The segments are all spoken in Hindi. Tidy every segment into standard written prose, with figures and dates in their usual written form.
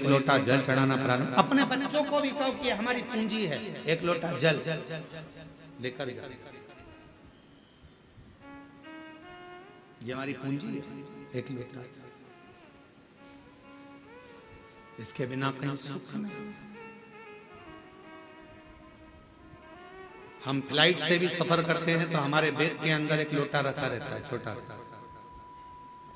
लोटा जल चढ़ाना प्रारंभ। अपने बच्चों को भी कहो कि हमारी पूंजी है, एक लोटा जल लेकर जाओ, ये हमारी पूंजी है, एक लोटा। इसके बिना कहीं सुख नहीं। हम फ्लाइट से भी सफर करते हैं तो हमारे बैग के अंदर एक लोटा रखा रहता है, छोटा सा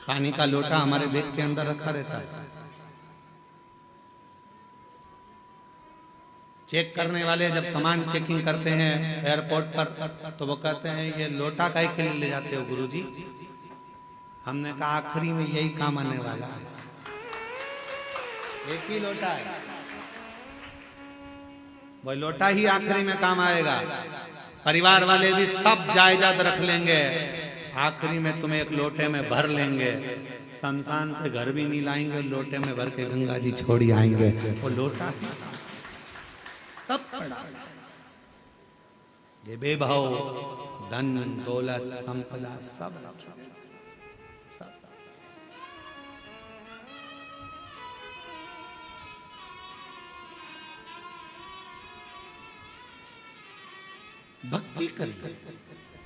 पानी का लोटा हमारे बैग के अंदर रखा रहता है। चेक करने वाले जब सामान चेकिंग करते हैं एयरपोर्ट पर तो वो कहते हैं ये लोटा काहे के लिए ले जाते हो गुरुजी? हमने कहा आखिरी में यही काम आने वाला है, एक ही लोटा है, वो लोटा ही आखिरी में काम आएगा। परिवार वाले भी सब जायदाद रख लेंगे, आखिरी में तुम्हें एक लोटे में भर लेंगे, शमशान से घर भी नहीं लाएंगे, लोटे में भर के गंगा जी छोड़ी आएंगे। वो लोटा सब पड़ा, ये बेभाव धन दौलत संपदा सब रखा, सब। भक्ति करिए।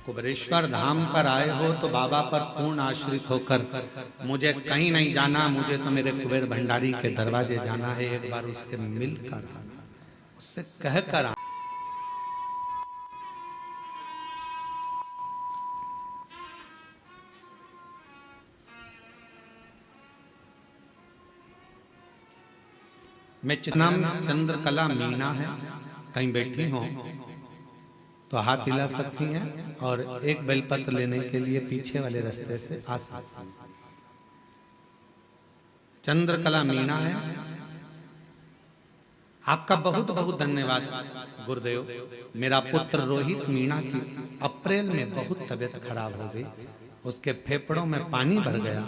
कुबेरेश्वर धाम पर आए हो तो बाबा पर पूर्ण आश्रित होकर मुझे कहीं नहीं जाना, मुझे तो मेरे कुबेर भंडारी के दरवाजे जाना है, एक बार उससे मिलकर आना, उससे कहकर आना। मैं नाम चंद्रकला मीना है, कहीं बैठी हो तो हाथ हिला सकती हैं और एक बेलपत्र लेने के लिए पीछे वाले रास्ते से आ सकती हैं। चंद्रकला मीना है। आपका बहुत बहुत धन्यवाद गुरुदेव। मेरा पुत्र रोहित मीणा की अप्रैल में बहुत तबीयत खराब हो गई, उसके फेफड़ों में पानी भर गया,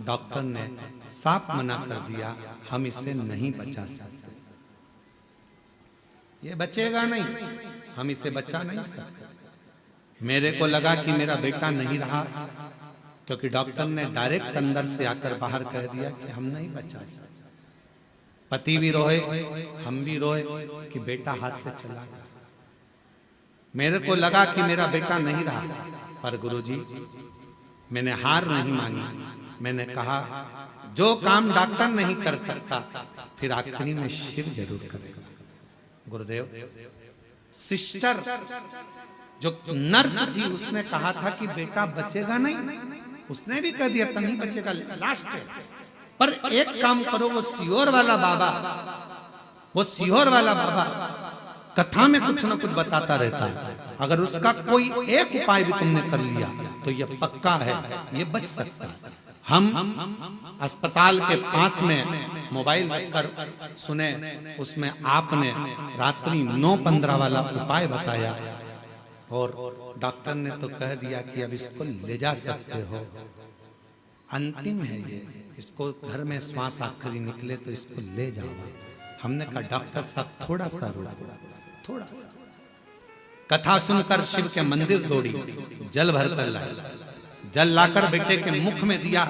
डॉक्टर ने साफ मना कर दिया हम इसे नहीं बचा सकते, ये बचेगा नहीं, हम इसे बचा नहीं सकते। मेरे को लगा कि मेरा बेटा नहीं रहा, क्योंकि डॉक्टर ने डायरेक्ट अंदर से आकर बाहर कह दिया कि हम नहीं बचा सकते। पति भी रोए, हम भी रोए कि बेटा हाथ से चला गया। मेरे को लगा कि मेरा बेटा नहीं रहा, पर गुरुजी मैंने हार नहीं मानी। मैंने कहा जो काम डॉक्टर नहीं कर सकता फिर आखिरी में शिव जरूर करेगा। गुरुदेव, सिस्टर जो नर्स थी उसने कहा था कि बेटा बचेगा नहीं, उसने भी कह दिया था नहीं बचेगा, लास्ट है। पर एक काम करो, वो सियोर वाला बाबा, वो सियोर वाला बाबा कथा में कुछ ना कुछ बताता रहता है, अगर उसका कोई एक उपाय भी तुमने कर लिया तो ये पक्का है ये बच सकता है। हम अस्पताल के पास में मोबाइल रखकर सुने, उसमें आपने रात्रि 9:15 वाला उपाय बताया और डॉक्टर ने तो कह दिया कि अब इसको ले जा सकते हो, अंतिम है ये, इसको घर में श्वास आखिरी निकले तो इसको ले जाओ। हमने कहा डॉक्टर साहब थोड़ा सा रुको, थोड़ा सा। कथा सुनकर शिव के मंदिर दौड़ी, जल भर कर लाई, जल लाकर बेटे के मुख में दिया।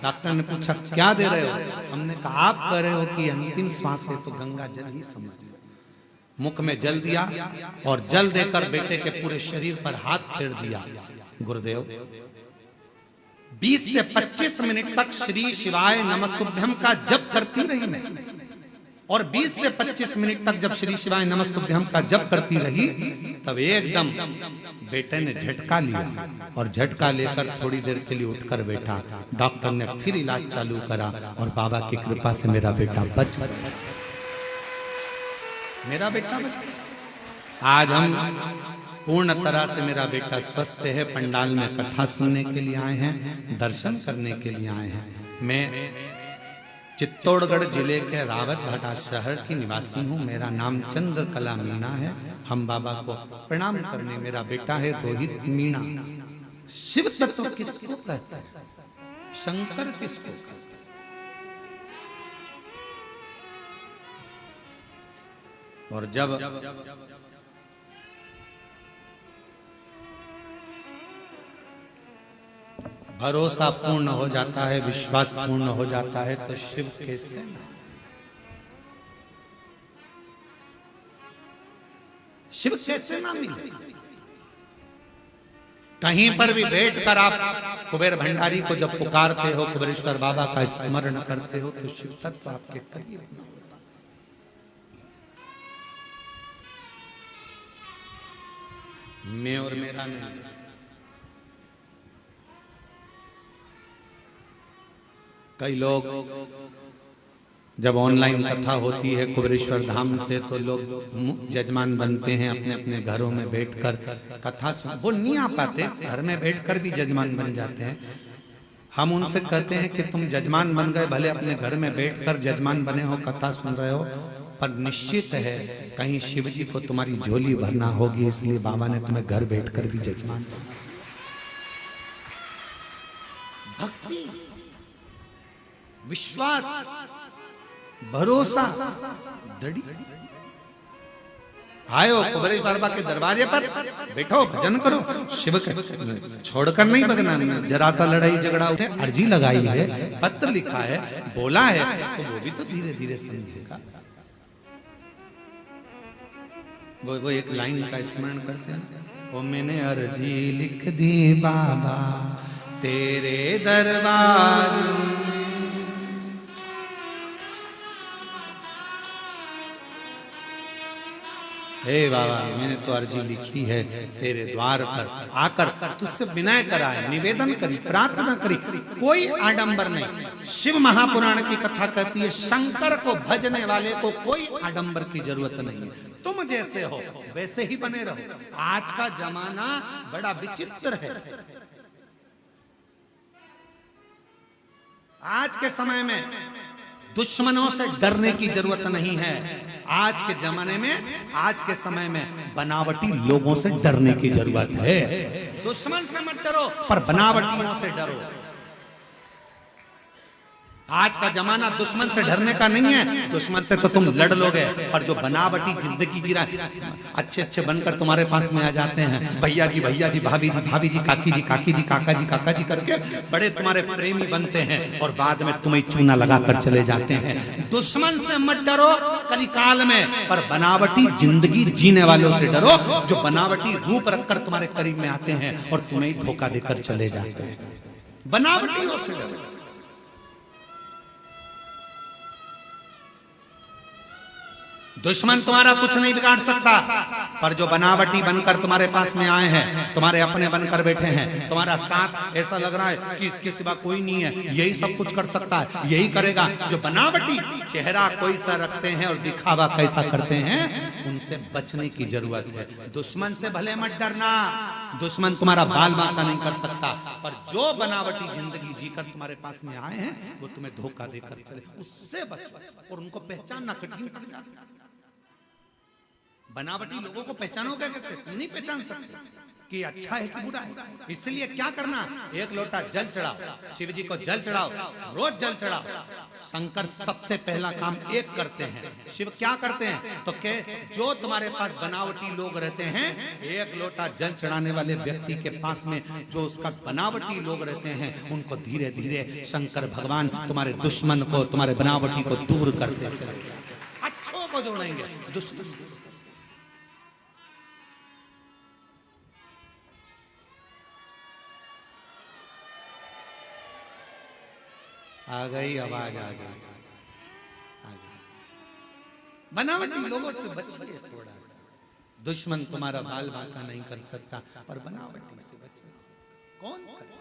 डॉक्टर ने पूछा क्या दे रहे हो? हमने कहा आप कह रहे हो कि अंतिम श्वास है तो गंगा जल ही समझ। मुख में जल दिया और जल देकर बेटे के पूरे शरीर पर हाथ फेर दिया। गुरुदेव 20 से 25 मिनट तक श्री शिवाय नमस्तुभ्यम का जप करती रही मैं, और 20 से 25 मिनट तक जब श्री शिवाय नमस्तुभ्यम का जप करती रही तब एकदम बेटे ने झटका लिया और झटका लेकर थोड़ी देर के लिए उठकर बैठा। डॉक्टर ने फिर इलाज चालू करा और बाबा की कृपा से मेरा बेटा बच गया, मेरा बेटा बच गया। आज हम पूर्ण तरह से मेरा बेटा स्वस्थ है। पंडाल में कथा सुनने के लिए आए हैं, दर्शन करने के लिए आए हैं। मैं चित्तौड़गढ़ जिले के रावतभाटा शहर की निवासी हूँ। मेरा नाम चंद्रकला मीना है। हम बाबा को प्रणाम करने, मेरा बेटा है रोहित मीणा। शिव तत्व किसको कहते हैं? शंकर किसको कहते हैं? और जब भरोसा पूर्ण हो जाता है, विश्वास पूर्ण हो जाता है तो शिव कैसे शिव कैसे ना मिले? कहीं पर भी बैठकर आप कुबेर भंडारी को जब पुकारते हो, कुबेरेश्वर बाबा का स्मरण करते हो, तो शिव तत्व आपके करीब न होता। मैं और मेरा नहीं। कई लोग जब ऑनलाइन कथा होती है कुबेरेश्वर धाम से, तो लोग जजमान बनते हैं अपने अपने घरों में बैठकर कथा सुन। वो नहीं आ पाते, घर में बैठकर भी जजमान बन जाते हैं। हम उनसे कहते हैं कि तुम जजमान बन गए, भले अपने घर में बैठकर जजमान बने हो, कथा सुन रहे हो, पर निश्चित है कहीं शिव जी को तुम्हारी झोली भरना होगी, इसलिए बाबा ने तुम्हें घर बैठकर भी जजमान बना। भक्ति, विश्वास, भरोसा, दृढ़। आयो कुबेरेश्वर बाबा के दरवाजे पर बैठो, भजन करो, शिव के छोड़कर नहीं भगना। जरा सा लड़ाई झगड़ा उठे, अर्जी लगाई है, पत्र लिखा है, बोला है, तो वो भी तो धीरे धीरे समझेगा। वो एक लाइन का स्मरण करते हैं, ओ मैंने अर्जी लिख दी बाबा तेरे दरबार में, हे बाबा मैंने तो अर्जी लिखी है तेरे द्वार पर आकर तुझसे विनय करा है, निवेदन करी, प्रार्थना करी, कोई आडंबर नहीं। शिव महापुराण की कथा कहती है शंकर को भजने वाले को कोई आडंबर की जरूरत नहीं है। तुम जैसे हो वैसे ही बने रहो। आज का जमाना बड़ा विचित्र है। आज के समय में दुश्मनों से डरने की जरूरत नहीं है। आज के जमाने में, आज के समय में बनावटी लोगों से डरने की जरूरत है। दुश्मन से मत डरो, पर बनावटियों से डरो। आज का जमाना दुश्मन से डरने का नहीं है। दुश्मन से तो तुम लड़ लोगे, पर जो बनावटी जिंदगी जी रहा है, अच्छे अच्छे बनकर तुम्हारे पास में आ जाते हैं, भैया जी, भाभी जी, काकी जी, काका जी करके बड़े तुम्हारे प्रेमी बनते हैं, और बाद में तुम्हें चूना लगाकर चले जाते हैं। दुश्मन से मत डरो कलिकाल में, पर बनावटी जिंदगी जीने वालों से डरो, जो बनावटी रूप रखकर तुम्हारे करीब में आते हैं और तुम्हें धोखा देकर चले जाते हैं। बनावटियों से डरो। दुश्मन तुम्हारा कुछ नहीं बिगाड़ सकता, पर जो बनावटी बनकर तुम्हारे पास में आए हैं, तुम्हारे अपने बनकर बैठे हैं, तुम्हारा साथ ऐसा लग रहा है कि इसके सिवा कोई नहीं है, यही सब कुछ कर सकता है, यही करेगा, जो बनावटी चेहरा कोई सा रखते हैं और दिखावा कैसा करते हैं, उनसे बचने की जरूरत है। दुश्मन से भले मत डरना, दुश्मन तुम्हारा बाल बांका नहीं कर सकता, पर जो बनावटी जिंदगी जीकर तुम्हारे पास में आए हैं, वो तुम्हें धोखा देकर चले, उससे बचो। और उनको पहचानना कठिन पड़ जाता है। बनावटी लोगों को पहचानोगे कैसे? तुम नहीं पहचान सकते कि अच्छा है कि बुरा है। इसलिए क्या करना, एक लोटा जल चढ़ाओ, शिव जी को जल चढ़ाओ, रोज जल चढ़ाओ। शंकर सबसे पहला काम एक करते हैं, शिव क्या करते हैं तो के जो तुम्हारे पास बनावटी लोग रहते हैं, एक लोटा जल चढ़ाने वाले व्यक्ति के पास में जो उसका बनावटी लोग रहते हैं, उनको धीरे धीरे शंकर भगवान तुम्हारे दुश्मन को, तुम्हारे बनावटी को दूर करते चले, अच्छों को जोड़ेंगे, दुश्मन। आ गई आवाज, आ गई। बनावटी लोगों से बचिए थोड़ा। दुश्मन तुम्हारा बाल बांका नहीं कर सकता, पर बनावटी से बचिए। कौन करे?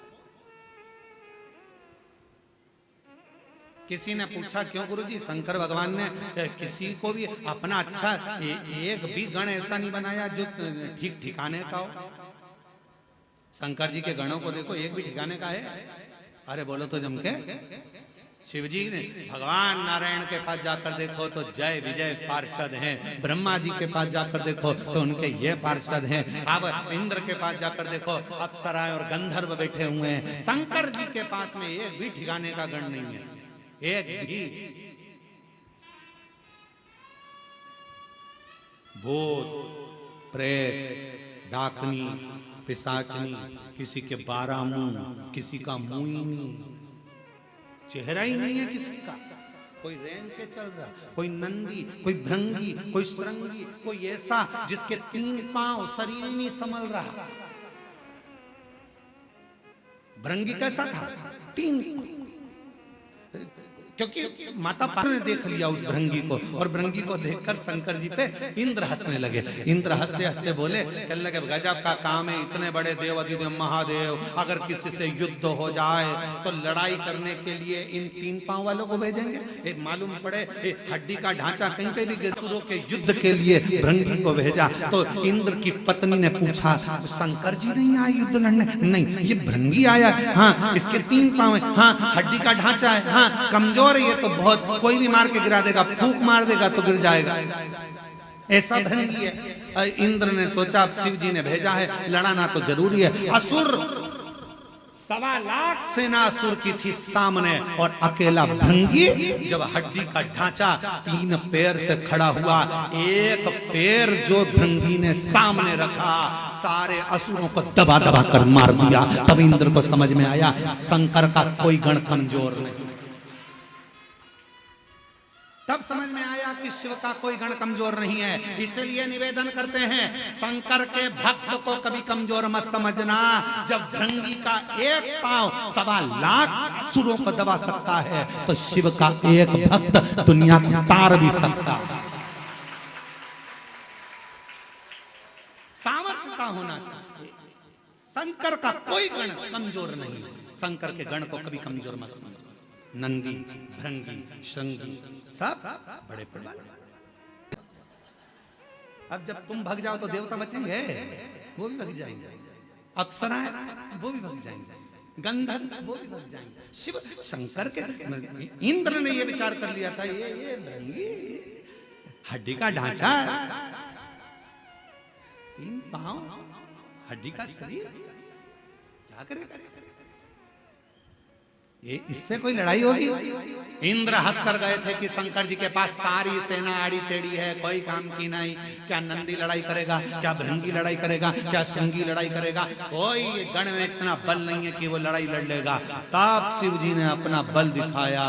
किसी ने पूछा क्यों गुरुजी शंकर भगवान ने किसी को भी अपना अच्छा एक भी गण ऐसा नहीं बनाया जो ठीक ठिकाने का हो। शंकर जी के गणों को देखो, एक भी ठिकाने का है? अरे बोलो तो जम के। शिव जी ने भगवान नारायण के पास जाकर देखो तो जय विजय पार्षद हैं, ब्रह्मा जी के पास जाकर देखो तो उनके ये पार्षद हैं, अब इंद्र के पास जाकर देखो अप्सराएं और गंधर्व बैठे हुए हैं। शंकर जी के पास में एक भी ठिकाने का गण नहीं है, एक भी। भूत प्रेत डाकनी पिशाचनी, किसी के 12 मुंह, किसी का मुंह ही नहीं, चेहरा ही नहीं है किसी का। कोई रेंग के चल रहा, कोई नंदी, कोई भृंगी, कोई श्रृंगी, कोई ऐसा जिसके 3 पांव, शरीर ही नहीं संभल रहा। भृंगी कैसा था? 3, क्योंकि माता पार्वती ने देख लिया उस भृंगी को, और भृंगी को देखकर शंकर जी पे इंद्र हंसने लगे। इंद्र हंसते हंसते बोले, कहने लगे गजब का काम है, इतने बड़े देव अधिदेव महादेव, अगर किसी से युद्ध हो जाए तो लड़ाई करने के लिए इन 3 पांव वालों को भेजेंगे? एक मालूम पड़े हड्डी का ढांचा कहीं पे भी असुरों के युद्ध के लिए भृंगी को भेजा। तो इंद्र की पत्नी ने पूछा, शंकर जी नहीं आए युद्ध लड़ने? नहीं, ये भृंगी आया। हाँ, इसके 3 पांव है, हाँ, हड्डी का ढांचा है, हाँ, कमजोर है, ये तो बहुत, कोई भी मार के गिरा देगा, फूंक मार देगा तो गिर जाएगा, ऐसा भृंगी है। इंद्र ने सोचा अब शिव जी ने भेजा है, लड़ाना तो जरूरी है। असुर 1.25 लाख सेना असुर की थी सामने, और अकेला भृंगी जब हड्डी का ढांचा 3 पैर से खड़ा हुआ, एक पैर जो भृंगी ने सामने रखा, सारे असुरों को दबा दबा कर मार दिया। तब इंद्र को समझ में आया शंकर का कोई गण कमजोर नहीं। तब समझ में आया कि शिव का कोई गण कमजोर नहीं है। इसलिए निवेदन करते हैं, शंकर के भक्त को कभी कमजोर मत समझना। जब भृंगी का 1 पांव 1.25 लाख सुरों को दबा सकता है, तो शिव का एक भक्त दुनिया को तार भी सकता है। सामर्थ्य का होना चाहिए। शंकर का कोई गण कमजोर नहीं है। शंकर के गण को कभी कमजोर मत समझो। नंदी, भृंगी, श्रृंगी सब बड़े प्रबल। अब जब तुम भग जाओ तो देवता बचेंगे? वो भी भग जाएंगे। अप्सराएं वो भी भग जाएंगे, गंधर्व वो भी भग जाएंगे। शिव शंकर के इंद्र ने ये विचार कर लिया था, ये भृंगी हड्डी का ढांचा, 3 पांव, हड्डी का शरीर, क्या करेगा? ये इससे कोई लड़ाई होगी? इंद्र हंस कर गए थे कि शंकर जी के पास सारी सेना आड़ी टेढ़ी है, कोई काम की नहीं। क्या नंदी लड़ाई करेगा? क्या भृंगी लड़ाई करेगा? क्या श्रृंगी लड़ाई करेगा? कोई गण में इतना बल नहीं है कि वो लड़ाई लड़ लेगा। तब शिव जी ने अपना बल दिखाया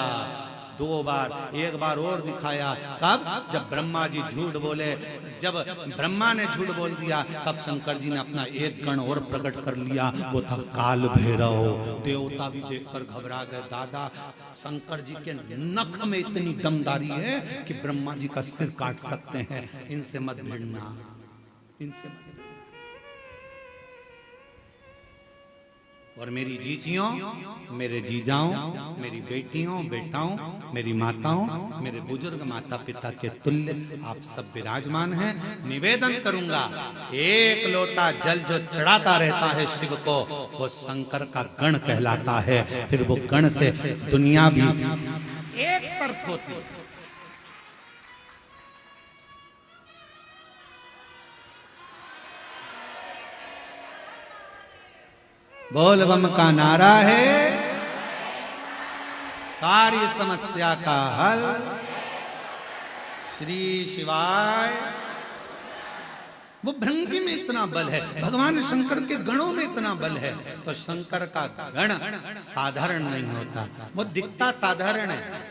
2 बार, 1 बार और दिखाया। कब? जब ब्रह्मा जी झूठ बोले। जब ब्रह्मा ने झूठ बोल दिया, तब शंकर जी ने अपना एक गण और प्रकट कर लिया, वो था काल भैरव। देवता भी देखकर घबरा गए। दादा, शंकर जी के नख में इतनी दमदारी है कि ब्रह्मा जी का सिर काट सकते हैं। इनसे मत भिड़ना, इनसे मत। और मेरी जीजियों, मेरे जीजाओं, मेरी बेटियों, बेटाओं, मेरी माताओं, मेरे बुजुर्ग माता पिता के तुल्य आप सब विराजमान हैं। निवेदन करूंगा, 1 लोटा जल जो चढ़ाता रहता है शिव को, वो शंकर का गण कहलाता है। फिर वो गण से दुनिया भी एक तरफ होती है। बोल बम का नारा है, सारी समस्या का हल। श्री शिवाय। वो भृंगी में इतना बल है, भगवान शंकर के गणों में इतना बल है, तो शंकर का गण साधारण नहीं होता, वो दिखता साधारण है।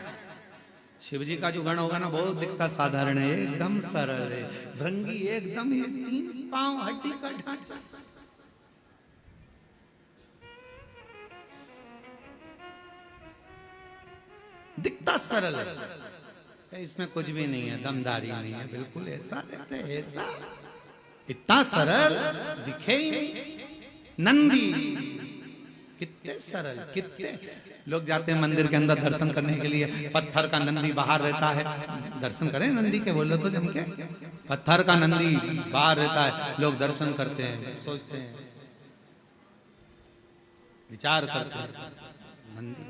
शिव जी का जो गण होगा ना, वो दिखता साधारण है, एकदम सरल है। भृंगी एकदम 3 पांव, हड्डी का ढांचा, दिखता सरल है, इसमें कुछ भी नहीं है, दमदारी नहीं है, बिल्कुल ऐसा रहते है, ऐसा इतना सरल दिखे ही नहीं। नंदी कितने सरल, कितने लोग जाते हैं मंदिर के अंदर दर्शन करने के लिए, पत्थर का नंदी बाहर रहता है। दर्शन करें नंदी के, बोलो तो जम के। पत्थर का नंदी बाहर रहता है, लोग दर्शन करते हैं, सोचते हैं, विचार करते हैं, नंदी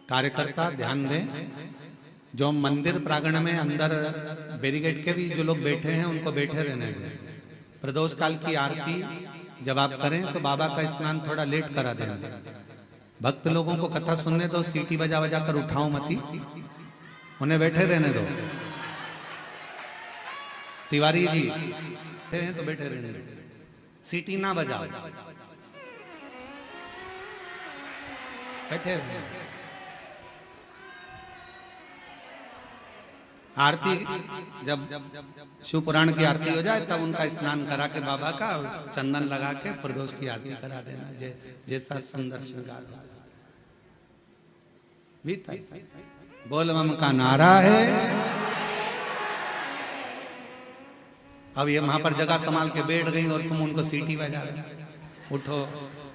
कार्यकर्ता ध्यान दें, जो मंदिर प्रांगण में अंदर बैरिकेड के भी जो लोग बैठे हैं उनको बैठे रहने दें। प्रदोष काल की आरती जब आप करें तो बाबा का स्नान थोड़ा लेट करा दें, भक्त लोगों को कथा सुनने दो, सीटी बजा बजा कर उठाओ मती, उन्हें बैठे रहने दो। तिवारी जी हैं तो बैठे रहने दो, सीटी ना बजाओ, बैठे रहने दो। आरती जब शिव पुराण की आरती हो जाए तब उनका स्नान करा के बाबा का चंदन लगा के प्रदोष की आरती करा देना, जैसा सुंदर श्रृंगार हो। बोल बम का नारा है। अब ये वहां पर जगह संभाल के बैठ गई और तुम उनको सीटी बजा रहे, उठो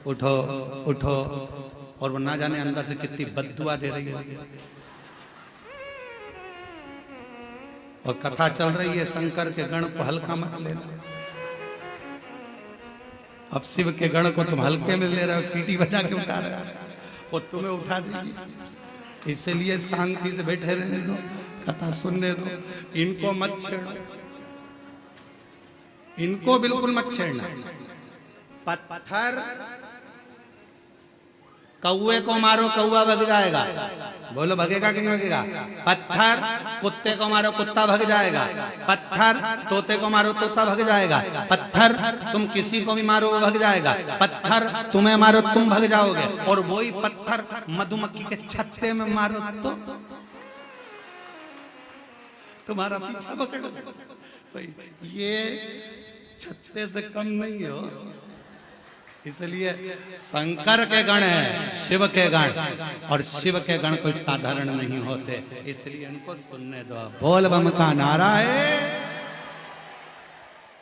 उठो उठो, और वो ना जाने अंदर से कितनी बद्दुआ दे रही है। और कथा चल रही है, शंकर के गण को हल्का मत लेना। अब शिव के गण को तुम हल्के में ले रहे हो, सीटी बजा के उठा रहे हो और तुम्हें उठा देगी। इसलिए शांति से बैठे रहने दो, कथा सुनने दो, इनको मत छेड़ो, इनको बिल्कुल मत छेड़ना। पत्थर कौए को मारो कौआ भग जाएगा, बोलो भगेगा कि नहीं भगेगा? पत्थर कुत्ते को मारो कुत्ता भग जाएगा, पत्थर तोते को मारो तोता भग जाएगा, पत्थर तुम किसी को भी मारो वो भग जाएगा, पत्थर तुम्हें मारो तुम भग जाओगे, और वही पत्थर मधुमक्खी के छत्ते में मारो तो तुम्हारा पीछा पकड़। तो ये छत्ते से कम नहीं हो। इसलिए शंकर के गण है, शिव के गण, और शिव के गण कोई साधारण नहीं होते, इसलिए इनको सुनने दो। बोल बम का नारा है।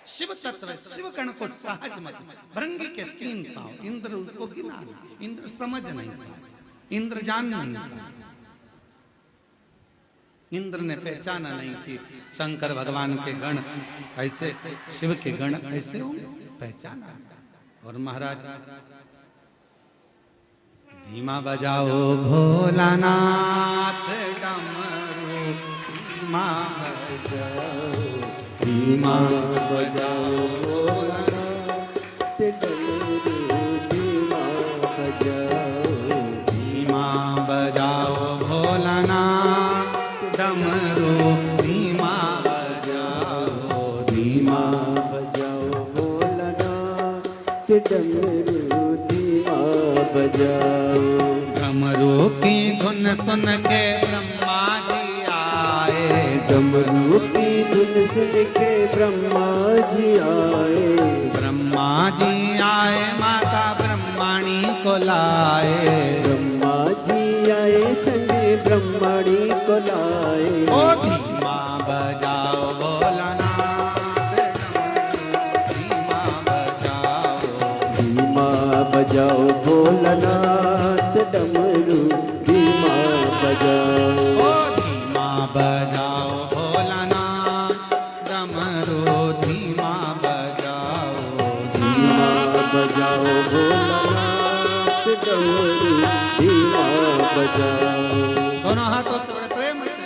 शिव तत्व शिव गण को सहज मत, भृंगी के 3 पांव, इंद्र उनको गिना, इंद्र समझ नहीं, इंद्र जान नहीं, इंद्र ने पहचाना नहीं कि शंकर भगवान के गण ऐसे, शिव के गण ऐसे होंगे, पहचाना। और महाराज धीमा बजाओ भोलानाथ डमरू, धीमा बजाओ, धीमा बजाओ भोलानाथ डमरू, धीमा बजाओ, धीमा बजाओ भोलानाथ डमरू, धीमा बजाओ, धीमा बजाओ भोलानाथ डमरू, धीमा बजाओ। डमरू की धुन सुन के ब्रह्मा जी आए, डमरू की धुन सुन के ब्रह्मा जी आए, ब्रह्मा जी आए माता ब्रह्मणी को लाए, ब्रह्मा जी आए संगे ब्रह्मणी को लाए। ओ धीमा बजाओ भोलानाथ धीमा बजाओ, धीमा बजाओ भोलानाथ डमरू, धीमा बजाओ। ओ धीमा बजाओ भोलानाथ डमरू, धीमा बजाओ, धीमा बजाओ भोलानाथ डमरू, धीमा बजाओ। दोनों हाथों से बड़े प्रेम से।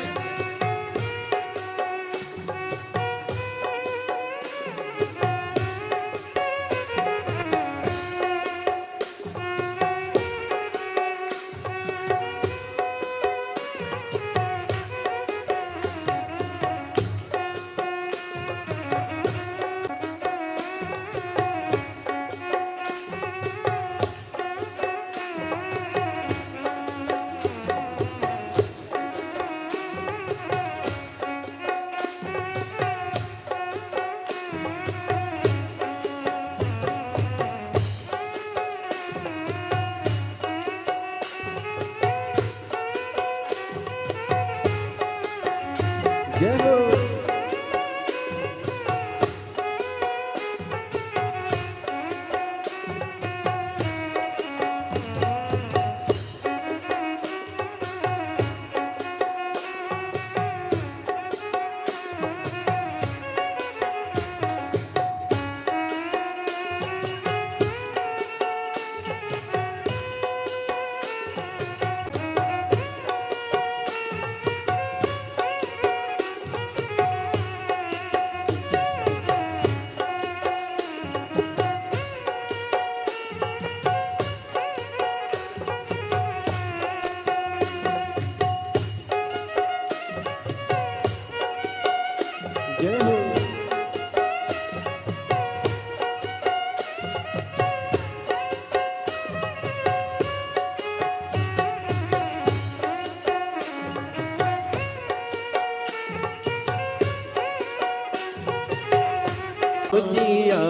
जय हो।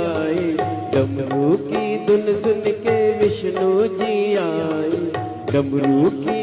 आए, डमरू की धुन सुन के विष्णु जी आए, डमरू की